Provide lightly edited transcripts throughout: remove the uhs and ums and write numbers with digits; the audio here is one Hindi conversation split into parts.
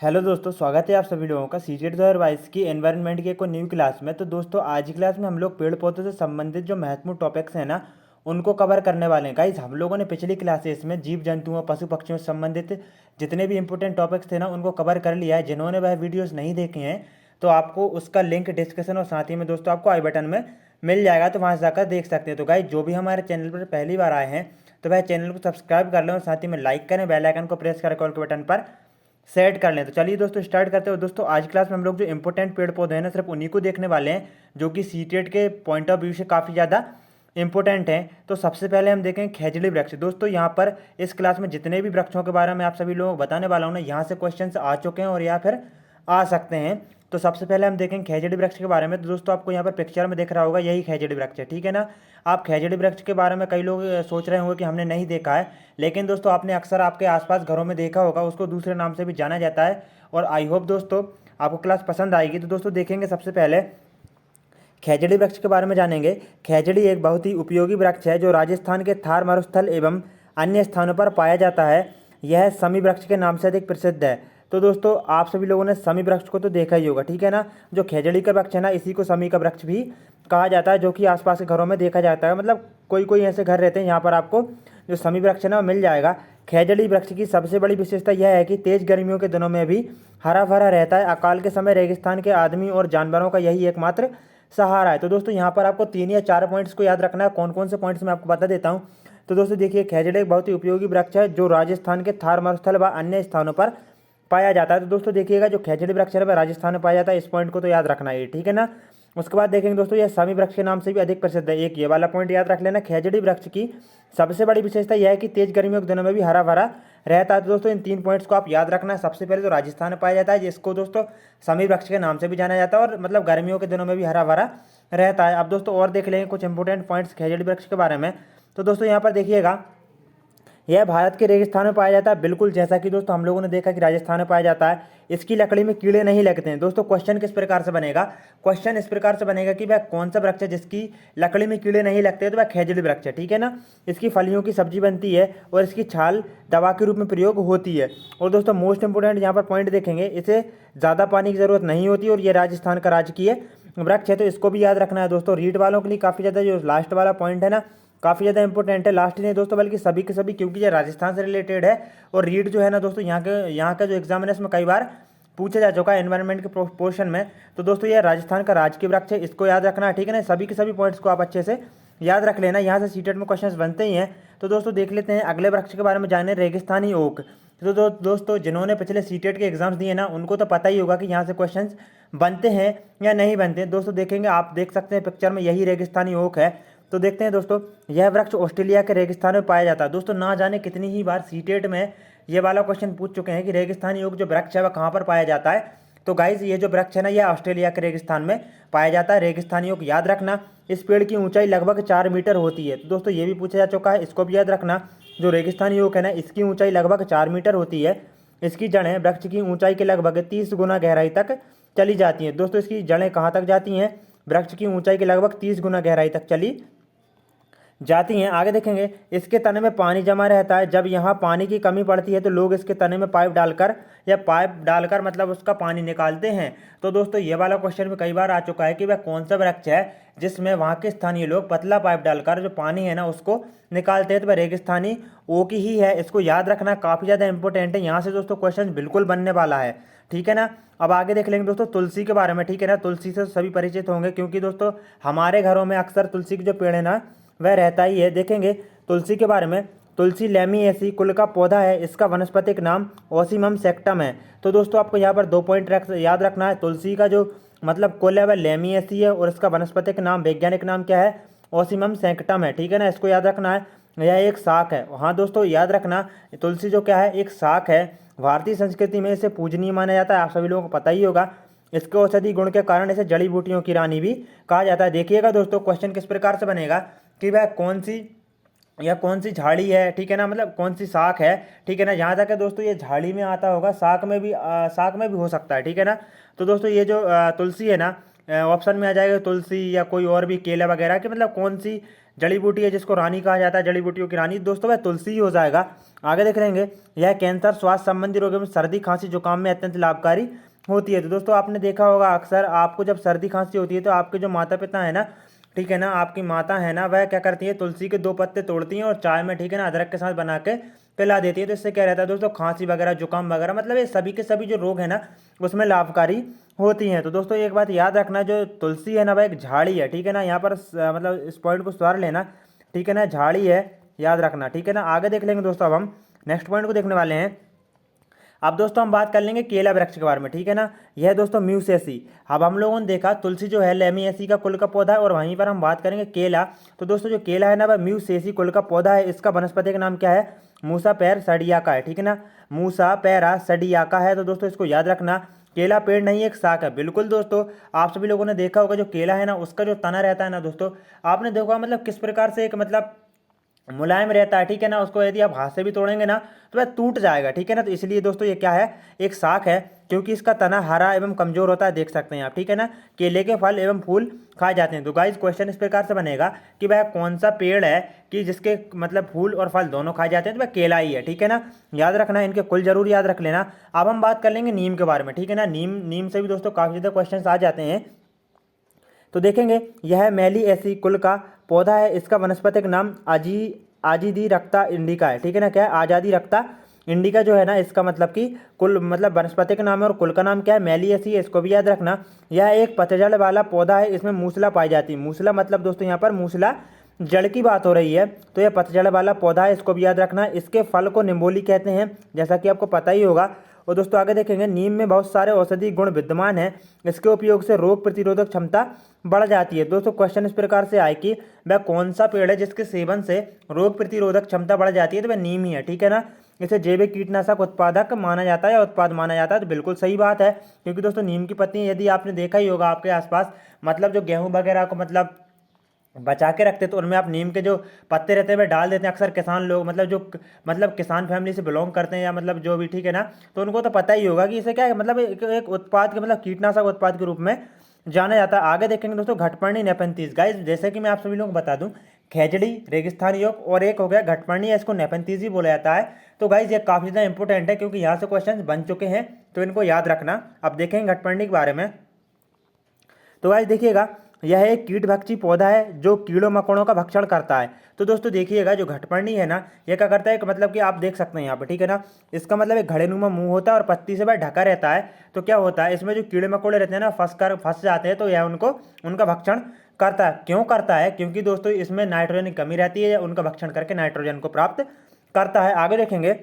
हेलो दोस्तों, स्वागत है आप सभी लोगों का सीटेट 2022 की एनवायरनमेंट की एक न्यू क्लास में। तो दोस्तों आज की क्लास में हम लोग पेड़ पौधों से संबंधित जो महत्वपूर्ण टॉपिक्स हैं ना, उनको कवर करने वाले हैं। गाइस, हम लोगों ने पिछली क्लासेस में जीव जंतुओं पशु पक्षियों से संबंधित जितने भी इंपॉर्टेंट टॉपिक्स थे ना, उनको कवर कर लिया है। जिन्होंने वह वीडियोज़ नहीं देखे हैं तो आपको उसका लिंक डिस्क्रिप्शन और साथ ही में दोस्तों आपको आई बटन में मिल जाएगा, तो वहाँ से जाकर देख सकते हैं। तो गाइस, जो भी हमारे चैनल पर पहली बार आए हैं तो वह चैनल को सब्सक्राइब कर लें और साथ ही में लाइक करें, बेल आइकन को प्रेस कर कॉल के बटन पर सेट कर लें। तो चलिए दोस्तों स्टार्ट करते हो। दोस्तों आज क्लास में हम लोग जो इंपॉर्टेंट पेड़ पौधे हैं ना, सिर्फ उन्हीं को देखने वाले हैं जो कि सीटेट के पॉइंट ऑफ व्यू से काफ़ी ज़्यादा इंपॉर्टेंट हैं। तो सबसे पहले हम देखें खेजड़ी वृक्ष। दोस्तों यहाँ पर इस क्लास में जितने भी वृक्षों के बारे में आप सभी लोगों को बताने वाला हूँ ना, यहाँ से क्वेश्चन आ चुके हैं और या फिर आ सकते हैं। तो सबसे पहले हम देखें खेजड़ी वृक्ष के बारे में। तो दोस्तों आपको यहाँ पर पिक्चर में दिख रहा होगा, यही खेजड़ी वृक्ष है, ठीक है ना। आप खेजड़ी वृक्ष के बारे में कई लोग सोच रहे होंगे कि हमने नहीं देखा है, लेकिन दोस्तों आपने अक्सर आपके आसपास घरों में देखा होगा। उसको दूसरे नाम से भी जाना जाता है। और आई होप दोस्तों आपको क्लास पसंद आएगी। तो दोस्तों देखेंगे सबसे पहले खेजड़ी वृक्ष के बारे में जानेंगे। खेजड़ी एक बहुत ही उपयोगी वृक्ष है जो राजस्थान के थार मरुस्थल एवं अन्य स्थानों पर पाया जाता है। यह समी वृक्ष के नाम से अधिक प्रसिद्ध है। तो दोस्तों आप सभी लोगों ने समी वृक्ष को तो देखा ही होगा, ठीक है ना। जो खेजड़ी का वृक्ष है ना, इसी को समी का वृक्ष भी कहा जाता है, जो कि आसपास के घरों में देखा जाता है। मतलब कोई कोई ऐसे घर रहते हैं यहाँ पर आपको जो समी वृक्ष है ना वो मिल जाएगा। खेजड़ी वृक्ष की सबसे बड़ी विशेषता यह है कि तेज गर्मियों के दिनों में भी हरा भरा रहता है। अकाल के समय रेगिस्तान के आदमी और जानवरों का यही एकमात्र सहारा है। तो दोस्तों यहाँ पर आपको 3 या 4 पॉइंट्स को याद रखना है। कौन कौन से पॉइंट्स मैं आपको बता देता हूँ। तो दोस्तों देखिए, खेजड़ी एक बहुत ही उपयोगी वृक्ष है जो राजस्थान के थार मरुस्थल व अन्य स्थानों पर पाया जाता है। तो दोस्तों देखिएगा, जो खेजड़ी वृक्ष है वह राजस्थान में पाया जाता है। इस पॉइंट को तो याद रखना है, ठीक है ना। उसके बाद देखेंगे दोस्तों, यह समी वृक्ष के नाम से भी अधिक प्रसिद्ध है। एक ये वाला पॉइंट याद रख लेना। खेजड़ी वृक्ष की सबसे बड़ी विशेषता यह है कि तेज गर्मियों के दिनों में भी हरा भरा रहता है। तो दोस्तों इन 3 पॉइंट्स को आप याद रखना है। सबसे पहले तो राजस्थान में पाया जाता है, जिसको दोस्तों समी वृक्ष के नाम से भी जाना जाता है, और मतलब गर्मियों के दिनों में भी हरा भरा रहता है। अब दोस्तों और देख लेंगे कुछ इंपॉर्टेंट पॉइंट्स खेजड़ी वृक्ष के बारे में। तो दोस्तों यहाँ पर देखिएगा, यह भारत के रेगिस्तान में पाया जाता है, बिल्कुल जैसा कि दोस्तों हम लोगों ने देखा कि राजस्थान में पाया जाता है। इसकी लकड़ी में कीड़े नहीं लगते हैं। दोस्तों क्वेश्चन किस प्रकार से बनेगा, क्वेश्चन इस प्रकार से बनेगा कि वह कौन सा वृक्ष है जिसकी लकड़ी में कीड़े नहीं लगते, तो वह खेजड़ी वृक्ष है, ठीक है ना। इसकी फलियों की सब्जी बनती है और इसकी छाल दवा के रूप में प्रयोग होती है। और दोस्तों मोस्ट इंपोर्टेंट यहाँ पर पॉइंट देखेंगे, इसे ज़्यादा पानी की ज़रूरत नहीं होती और ये राजस्थान का राजकीय वृक्ष है। तो इसको भी याद रखना है दोस्तों। रीड वालों के लिए काफ़ी ज़्यादा जो लास्ट वाला पॉइंट है ना, काफ़ी ज़्यादा इंपॉर्टेंट है। लास्ट ही नहीं दोस्तों, बल्कि सभी के सभी, क्योंकि ये राजस्थान से रिलेटेड है। और रीड जो है ना दोस्तों, यहाँ का जो एग्जाम है इसमें कई बार पूछा जा चुका है एनवायरनमेंट के पोर्शन में। तो दोस्तों ये राजस्थान का राजकीय वृक्ष है, इसको याद रखना है, ठीक है ना। सभी के सभी पॉइंट्स को आप अच्छे से याद रख लेना। यहाँ से सीटेट में क्वेश्चंस बनते ही हैं। तो दोस्तों देख लेते हैं अगले वृक्ष के बारे में जाने, रेगिस्तानी ओक। तो दोस्तों जिन्होंने पिछले सीटेट के एग्जाम्स दिए ना, उनको तो पता ही होगा कि यहाँ से क्वेश्चंस बनते हैं या नहीं बनते। दोस्तों देखेंगे, आप देख सकते हैं पिक्चर में, यही रेगिस्तानी ओक है। तो देखते हैं दोस्तों, यह वृक्ष ऑस्ट्रेलिया के रेगिस्तान में पाया जाता है। दोस्तों ना जाने कितनी ही बार सीटेट में ये वाला क्वेश्चन पूछ चुके हैं कि रेगिस्तानी ओक जो वृक्ष है वह कहाँ पर पाया जाता है। तो गाइज ये जो वृक्ष है ना, यह ऑस्ट्रेलिया के रेगिस्तान में पाया जाता है। रेगिस्तानी ओक याद रखना। इस पेड़ की ऊंचाई लगभग 4 मीटर होती है। तो दोस्तों ये भी पूछा जा चुका है, इसको भी याद रखना। जो रेगिस्तानी ओक है ना, इसकी ऊंचाई लगभग 4 मीटर होती है। इसकी जड़ें वृक्ष की ऊंचाई के लगभग 30 गुना गहराई तक चली जाती हैं। दोस्तों इसकी जड़ें कहाँ तक जाती हैं, वृक्ष की ऊंचाई के लगभग 30 गुना गहराई तक चली जाती हैं। आगे देखेंगे, इसके तने में पानी जमा रहता है। जब यहाँ पानी की कमी पड़ती है तो लोग इसके तने में पाइप डालकर मतलब उसका पानी निकालते हैं। तो दोस्तों ये वाला क्वेश्चन भी कई बार आ चुका है कि वह कौन सा वृक्ष है जिसमें वहाँ के स्थानीय लोग पतला पाइप डालकर जो पानी है ना उसको निकालते हैं। तो वह रेगिस्तानी ओक ही है। इसको याद रखना, काफ़ी ज़्यादा इंपॉर्टेंट है। यहाँ से दोस्तों क्वेश्चन बिल्कुल बनने वाला है, ठीक है ना। अब आगे देख लेंगे दोस्तों तुलसी के बारे में, ठीक है ना। तुलसी से सभी परिचित होंगे, क्योंकि दोस्तों हमारे घरों में अक्सर तुलसी के जो पेड़ है ना वह रहता ही है। देखेंगे तुलसी के बारे में, तुलसी लेमिएसी कुल का पौधा है। इसका वनस्पतिक नाम ओसीमम सेक्टम है। तो दोस्तों आपको यहाँ पर 2 पॉइंट याद रखना है। तुलसी का जो मतलब कुल है वह लेमिएसी है और इसका वनस्पतिक नाम, वैज्ञानिक नाम क्या है, ओसीमम सेक्टम है, ठीक है ना। इसको याद रखना है। यह एक शाख है। हाँ दोस्तों याद रखना, तुलसी जो क्या है, एक शाख है। भारतीय संस्कृति में इसे पूजनीय माना जाता है, आप सभी लोगों को पता ही होगा। इसके औषधि गुण के कारण इसे जड़ी बूटियों की रानी भी कहा जाता है। देखिएगा दोस्तों क्वेश्चन किस प्रकार से बनेगा कि वह कौन सी झाड़ी है, ठीक है ना, मतलब कौन सी शाख है, ठीक है ना। जहाँ तक है दोस्तों ये झाड़ी में आता होगा, शाख में भी हो सकता है, ठीक है ना। तो दोस्तों ये जो तुलसी है ना, ऑप्शन में आ जाएगा तुलसी या कोई और भी केला वगैरह कि मतलब कौन सी जड़ी बूटी है जिसको रानी कहा जाता है, जड़ी बूटियों की रानी, दोस्तों वह तुलसी ही हो जाएगा। आगे देख लेंगे, यह कैंसर स्वास्थ्य संबंधी रोगों में सर्दी खांसी जुकाम में अत्यंत लाभकारी होती है। तो दोस्तों आपने देखा होगा अक्सर आपको जब सर्दी खांसी होती है तो आपके जो माता पिता है ना, ठीक है ना, आपकी माता है ना, वह क्या करती है, तुलसी के 2 पत्ते तोड़ती हैं और चाय में, ठीक है ना, अदरक के साथ बना के पिला देती है। तो इससे क्या रहता है दोस्तों, खांसी वगैरह जुकाम वगैरह मतलब ये सभी के सभी जो रोग है ना उसमें लाभकारी होती हैं। तो दोस्तों एक बात याद रखना, जो तुलसी है ना वह एक झाड़ी है, ठीक है ना, यहाँ पर मतलब इस पॉइंट को सुधार लेना, ठीक है ना, झाड़ी है, याद रखना, ठीक है ना। आगे देख लेंगे दोस्तों, अब हम नेक्स्ट पॉइंट को देखने वाले हैं। अब दोस्तों हम बात कर लेंगे केला वृक्ष के बारे में, ठीक है ना। यह दोस्तों म्यूसेसी, अब हम लोगों ने देखा तुलसी जो है लेमिएसी का कुल का पौधा है, और वहीं पर हम बात करेंगे केला। तो दोस्तों जो केला है ना वह म्यूसेसी कुल का पौधा है। इसका वनस्पति का नाम क्या है, मूसा पैर सडिया का है, ठीक है ना, मूसा पैरा सडिया का है। तो दोस्तों इसको याद रखना, केला पेड़ नहीं एक शाख है। बिल्कुल दोस्तों, आप सभी लोगों ने देखा होगा जो केला है ना उसका जो तना रहता है ना दोस्तों, आपने देखा मतलब किस प्रकार से एक मतलब मुलायम रहता है, ठीक है ना। उसको यदि आप हाथ से भी तोड़ेंगे ना तो वह टूट जाएगा, ठीक है ना। तो इसलिए दोस्तों ये क्या है, एक शाख है, क्योंकि इसका तना हरा एवं कमजोर होता है, देख सकते हैं आप, ठीक है ना। केले के फल एवं फूल खाए जाते हैं। तो गाइस क्वेश्चन इस प्रकार से बनेगा कि वह कौन सा पेड़ है कि जिसके मतलब फूल और फल दोनों खाए जाते हैं, तो वह केला ही है, ठीक है ना। याद रखना, इनके कुल जरूर याद रख लेना। अब हम बात कर लेंगे नीम के बारे में, ठीक है ना। नीम से भी दोस्तों काफी ज्यादा क्वेश्चन आ जाते हैं। तो देखेंगे, यह मैली ऐसी कुल का पौधा है। इसका वनस्पतिक नाम आजीदी रक्ता इंडिका है, ठीक है ना। क्या है, आजादी रक्ता इंडिका जो है ना, इसका मतलब कि कुल मतलब वनस्पति का नाम है और कुल का नाम क्या है, मैलिएसी है। इसको भी याद रखना। यह एक पतझड़ वाला पौधा है, इसमें मूसला पाई जाती है। मूसला मतलब दोस्तों यहाँ पर मूसला जड़ की बात हो रही है, तो यह पतझड़ वाला पौधा है, इसको भी याद रखना। इसके फल को निम्बोली कहते हैं, जैसा कि आपको पता ही होगा। और दोस्तों आगे देखेंगे, नीम में बहुत सारे औषधि गुण विद्यमान हैं। इसके उपयोग से रोग प्रतिरोधक क्षमता बढ़ जाती है। दोस्तों क्वेश्चन इस प्रकार से आए कि वह कौन सा पेड़ है जिसके सेवन से रोग प्रतिरोधक क्षमता बढ़ जाती है, तो वह नीम ही है, ठीक है ना। इसे जैविक कीटनाशक उत्पादक माना जाता है या उत्पाद माना जाता है। तो बिल्कुल सही बात है, क्योंकि दोस्तों नीम की पत्ती यदि आपने देखा ही होगा आपके आसपास, मतलब जो गेहूं वगैरह को मतलब बचा के रखते तो उनमें आप नीम के जो पत्ते रहते हैं वे डाल देते हैं अक्सर किसान लोग, मतलब जो मतलब किसान फैमिली से बिलोंग करते हैं या मतलब जो भी, ठीक है ना। तो उनको तो पता ही होगा कि इसे क्या है, मतलब एक उत्पाद के मतलब कीटनाशक उत्पाद के रूप में जाना जाता है। आगे देखेंगे दोस्तों, घटपर्णी नेपेंथीज। गाइस जैसे कि मैं आप सभी लोगों को बता दूं, खेजड़ी, रेगिस्तान योग और एक हो गया घटपर्णी, या इसको नेपेंथीज ही बोला जाता है। तो गाइस ये काफ़ी ज़्यादा इंपॉर्टेंट है, क्योंकि यहाँ से क्वेश्चन बन चुके हैं, तो इनको याद रखना। अब देखेंगे घटपर्णी के बारे में। तो गाइस देखिएगा, यह एक कीट भक्षी पौधा है जो कीड़ों मकोड़ों का भक्षण करता है। तो दोस्तों देखिएगा, जो घटपर्णी है ना, यह क्या करता है कि मतलब कि आप देख सकते हैं यहाँ पे, ठीक है ना। इसका मतलब एक घड़ेनुमा मुंह होता है और पत्ती से वह ढका रहता है। तो क्या होता है, इसमें जो कीड़े मकोड़े रहते हैं ना फंस जाते हैं, तो यह उनका भक्षण करता है। क्यों करता है, क्योंकि दोस्तों इसमें नाइट्रोजन की कमी रहती है, उनका भक्षण करके नाइट्रोजन को प्राप्त करता है। आगे देखेंगे,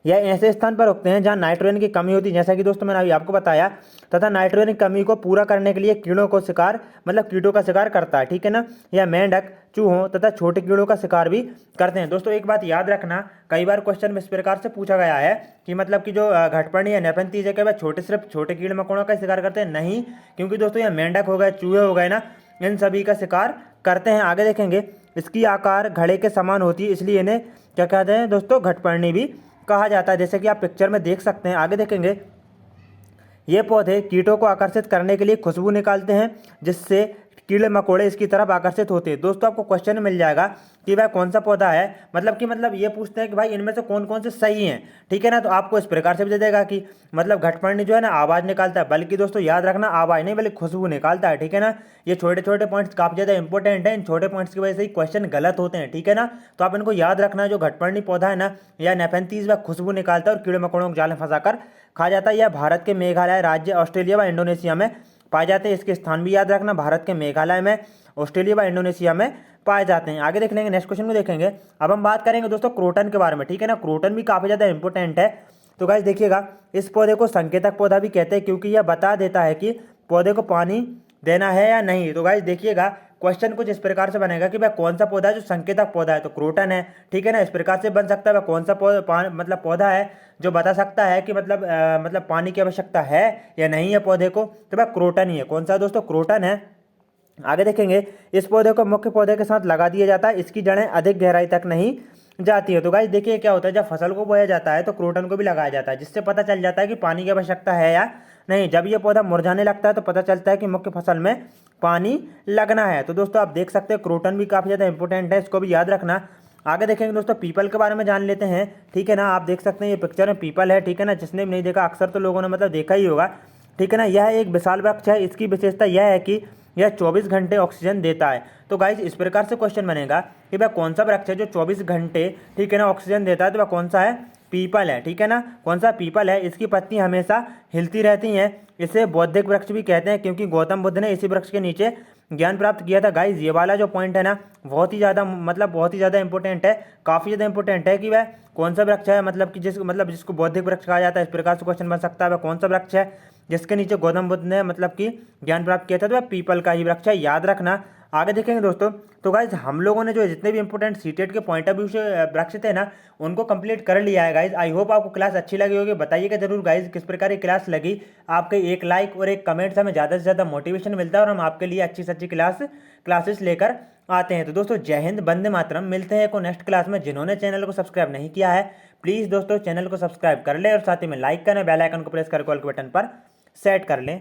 यह ऐसे स्थान पर उगते हैं जहां नाइट्रोजन की कमी होती है, जैसा कि दोस्तों मैंने अभी आपको बताया, तथा नाइट्रोजन की कमी को पूरा करने के लिए कीड़ों को शिकार मतलब कीटों का शिकार करता है, ठीक है ना। यह मेंढक, चूहों तथा छोटे कीड़ों का शिकार भी करते हैं। दोस्तों एक बात याद रखना, कई बार क्वेश्चन में इस प्रकार से पूछा गया है कि मतलब कि जो घटपर्णी या नेपेंथीज है, क्या वह सिर्फ छोटे कीड़े मकोड़ों का शिकार करते हैं, नहीं, क्योंकि दोस्तों यह मेंढक हो गए, चूहे हो गए ना, इन सभी का शिकार करते हैं। आगे देखेंगे, इसकी आकार घड़े के समान होती है, इसलिए इन्हें क्या कहते हैं दोस्तों, घटपर्णी भी कहा जाता है, जैसे कि आप पिक्चर में देख सकते हैं। आगे देखेंगे, ये पौधे कीटों को आकर्षित करने के लिए खुशबू निकालते हैं, जिससे कीड़े मकोड़े इसकी तरफ आकर्षित होते हैं। दोस्तों आपको क्वेश्चन मिल जाएगा कि वह कौन सा पौधा है, मतलब ये पूछते हैं कि भाई इनमें से कौन कौन से सही हैं, ठीक है ना। तो आपको इस प्रकार से भी दे देगा कि मतलब घटपर्णी जो है ना आवाज़ निकालता है, बल्कि दोस्तों याद रखना आवाज़ नहीं बल्कि खुशबू निकालता है, ठीक है ना। ये छोटे छोटे पॉइंट्स काफ़ी ज़्यादा इंपॉर्टेंट है, इन छोटे पॉइंट्स की वजह से ही क्वेश्चन गलत होते हैं, ठीक है ना। तो आप इनको याद रखना, जो घटपर्णी पौधा है ना या नेपेंथीज, वह खुशबू निकालता है और कीड़े मकोड़ों को जाल में फंसाकर खा जाता है। यह भारत के मेघालय राज्य, ऑस्ट्रेलिया व इंडोनेशिया में पाए जाते हैं। इसके स्थान भी याद रखना, भारत के मेघालय में, ऑस्ट्रेलिया व इंडोनेशिया में पाए जाते हैं। आगे देख लेंगे, नेक्स्ट क्वेश्चन को देखेंगे। अब हम बात करेंगे दोस्तों क्रोटन के बारे में, ठीक है ना। क्रोटन भी काफ़ी ज़्यादा इंपॉर्टेंट है। तो गाइस देखिएगा, इस पौधे को संकेतक पौधा भी कहते हैं, क्योंकि यह बता देता है कि पौधे को पानी देना है या नहीं। तो गाइस देखिएगा, क्वेश्चन कुछ इस प्रकार से बनेगा कि वह कौन सा पौधा है जो संकेतक पौधा है, तो क्रोटन है, ठीक है ना। इस प्रकार से बन सकता है, वह कौन सा मतलब पौधा है जो बता सकता है कि मतलब पानी की आवश्यकता है या नहीं है पौधे को, तो वह क्रोटन ही है। कौन सा दोस्तों, क्रोटन है। आगे देखेंगे, इस पौधे को मुख्य पौधे के साथ लगा दिया जाता है। इसकी जड़ें अधिक गहराई तक नहीं जाती है। तो गाइस देखिए क्या होता है, जब फसल को बोया जाता है तो क्रोटन को भी लगाया जाता है, जिससे पता चल जाता है कि पानी की आवश्यकता है या नहीं। जब ये पौधा मुरझाने लगता है तो पता चलता है कि मुख्य फसल में पानी लगना है। तो दोस्तों आप देख सकते हैं क्रोटन भी काफ़ी ज़्यादा इंपॉर्टेंट है, इसको भी याद रखना। आगे देखेंगे दोस्तों, पीपल के बारे में जान लेते हैं। ठीक है ना, आप देख सकते हैं ये पिक्चर में पीपल है। ठीक है ना, जिसने भी नहीं देखा अक्सर तो लोगों ने मतलब देखा ही होगा। ठीक है ना, यह एक विशाल वृक्ष है। इसकी विशेषता यह है कि यह 24 घंटे ऑक्सीजन देता है। तो गाइज इस प्रकार से क्वेश्चन बनेगा कि वह कौन सा वृक्ष है जो 24 घंटे, ठीक है ना, ऑक्सीजन देता है, तो वह कौन सा है? पीपल है। ठीक है ना, कौन सा? पीपल है। इसकी पत्ती हमेशा हिलती रहती हैं। इसे बौद्धिक वृक्ष भी कहते हैं, क्योंकि गौतम बुद्ध ने इसी वृक्ष के नीचे ज्ञान प्राप्त किया था। गाइज ये वाला जो पॉइंट है ना, बहुत ही ज़्यादा मतलब बहुत ही ज़्यादा इंपॉर्टेंट है, काफ़ी ज़्यादा इंपॉर्टेंट है कि वह कौन सा वृक्ष है, मतलब कि जिसको बौद्धिक वृक्ष कहा जाता है। इस प्रकार से क्वेश्चन बन सकता है, वह कौन सा वृक्ष है जिसके नीचे गौतम बुद्ध ने मतलब कि ज्ञान प्राप्त किया था, तो वह पीपल का ही वृक्ष है, याद रखना। आगे देखेंगे दोस्तों, तो गाइज हम लोगों ने जो जितने भी इंपॉर्टेंट सीटेट के पॉइंट ऑफ व्यू से वृक्ष थे ना, उनको कंप्लीट कर लिया है गाइज। आई होप आपको क्लास अच्छी लगी होगी। बताइएगा जरूर गाइज किस प्रकार की क्लास लगी। आपके एक लाइक और एक कमेंट से हमें ज़्यादा से ज़्यादा मोटिवेशन मिलता है और हम आपके लिए अच्छी से अच्छी क्लासेस लेकर आते हैं। तो दोस्तों जय हिंद, वंदे मातरम। मिलते हैं एक और नेक्स्ट क्लास में। जिन्होंने चैनल को सब्सक्राइब नहीं किया है प्लीज़ दोस्तों चैनल को सब्सक्राइब कर ले और साथ ही में लाइक करें, बेल आइकन को प्रेस कर कॉल के बटन पर सेट कर लें।